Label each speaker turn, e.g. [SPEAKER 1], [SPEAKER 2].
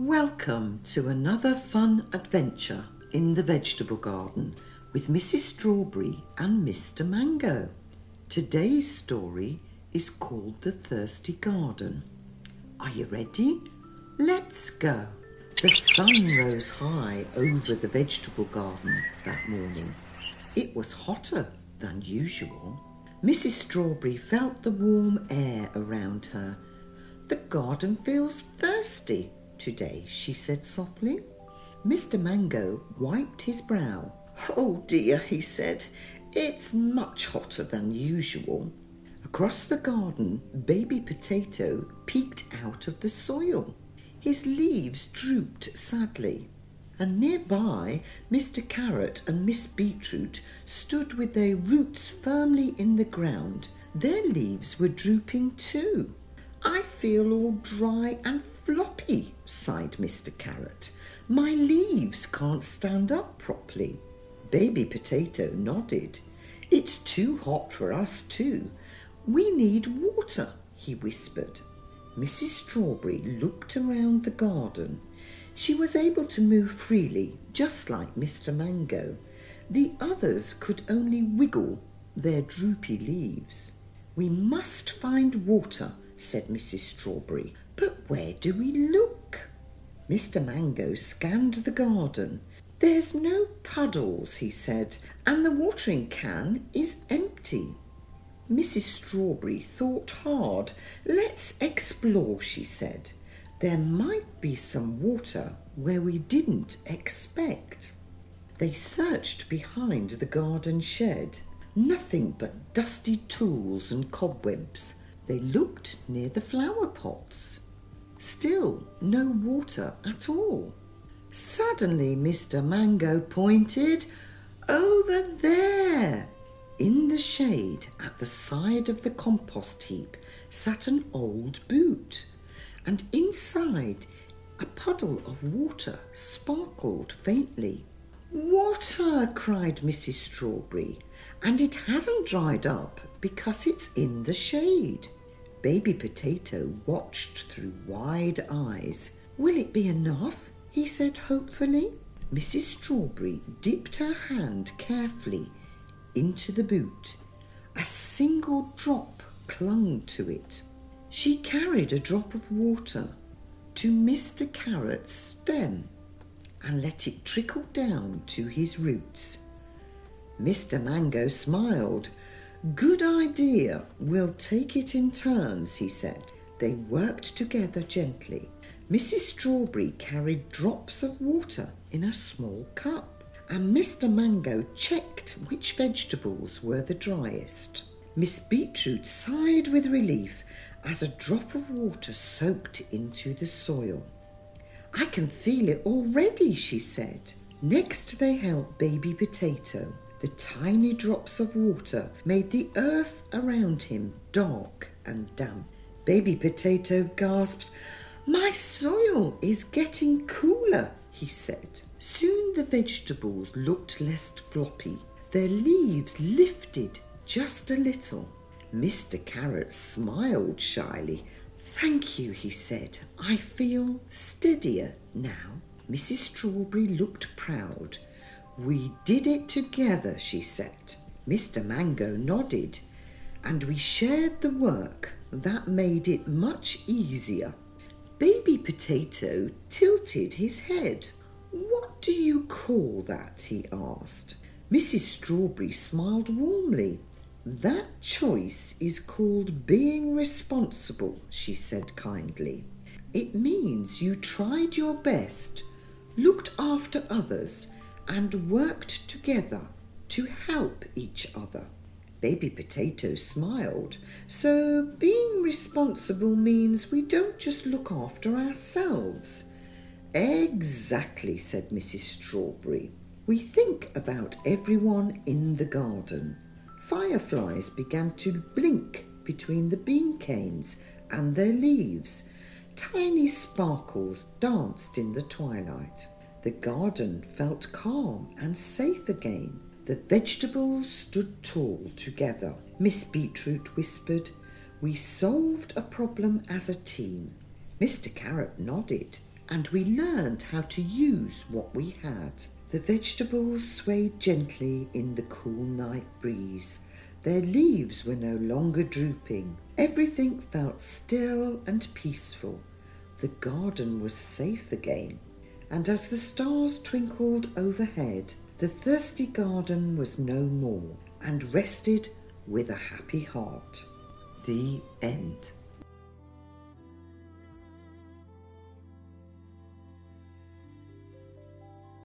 [SPEAKER 1] Welcome to another fun adventure in the vegetable garden with Mrs. Strawberry and Mr. Mango. Today's story is called The Thirsty Garden. Are you ready? Let's go. The sun rose high over the vegetable garden that morning. It was hotter than usual. Mrs. Strawberry felt the warm air around her. The garden feels thirsty today, she said softly. Mr. Mango wiped his brow. Oh dear, he said, it's much hotter than usual. Across the garden, Baby Potato peeked out of the soil. His leaves drooped sadly. And nearby, Mr. Carrot and Miss Beetroot stood with their roots firmly in the ground. Their leaves were drooping too. I feel all dry and floppy, sighed Mr. Carrot. My leaves can't stand up properly. Baby Potato nodded. It's too hot for us too. We need water, he whispered. Mrs. Strawberry looked around the garden. She was able to move freely, just like Mr. Mango. The others could only wiggle their droopy leaves. We must find water, said Mrs. Strawberry. But where do we look? Mr. Mango scanned the garden. There's no puddles, he said, and the watering can is empty. Mrs. Strawberry thought hard. Let's explore, she said. There might be some water where we didn't expect. They searched behind the garden shed. Nothing but dusty tools and cobwebs. They looked near the flower pots. Still no water at all. Suddenly Mr. Mango pointed. Over there! In the shade at the side of the compost heap sat an old boot, and inside a puddle of water sparkled faintly. Water! Cried Mrs. Strawberry, and it hasn't dried up because it's in the shade. Baby Potato watched through wide eyes. Will it be enough? He said hopefully. Mrs. Strawberry dipped her hand carefully into the boot. A single drop clung to it. She carried a drop of water to Mr. Carrot's stem and let it trickle down to his roots. Mr. Mango smiled. Good idea. We'll take it in turns, he said. They worked together gently. Mrs. Strawberry carried drops of water in a small cup, and Mr. Mango checked which vegetables were the driest. Miss Beetroot sighed with relief as a drop of water soaked into the soil. I can feel it already, she said. Next they helped Baby Potato. The tiny drops of water made the earth around him dark and damp. Baby Potato gasped. My soil is getting cooler, he said. Soon the vegetables looked less floppy. Their leaves lifted just a little. Mr. Carrot smiled shyly. Thank you, he said. I feel steadier now. Mrs. Strawberry looked proud. We did it together, she said. Mr. Mango nodded, and we shared the work. That made it much easier. Baby Potato tilted his head. What do you call that? He asked. Mrs. Strawberry smiled warmly. That choice is called being responsible, she said kindly. It means you tried your best, looked after others, and worked together to help each other. Baby Potato smiled. So being responsible means we don't just look after ourselves. Exactly, said Mrs. Strawberry. We think about everyone in the garden. Fireflies began to blink between the bean canes and their leaves. Tiny sparkles danced in the twilight. The garden felt calm and safe again. The vegetables stood tall together. Miss Beetroot whispered, We solved a problem as a team. Mr. Carrot nodded. and we learned how to use what we had. The vegetables swayed gently in the cool night breeze. Their leaves were no longer drooping. Everything felt still and peaceful. The garden was safe again. And as the stars twinkled overhead, the thirsty garden was no more and rested with a happy heart. The end.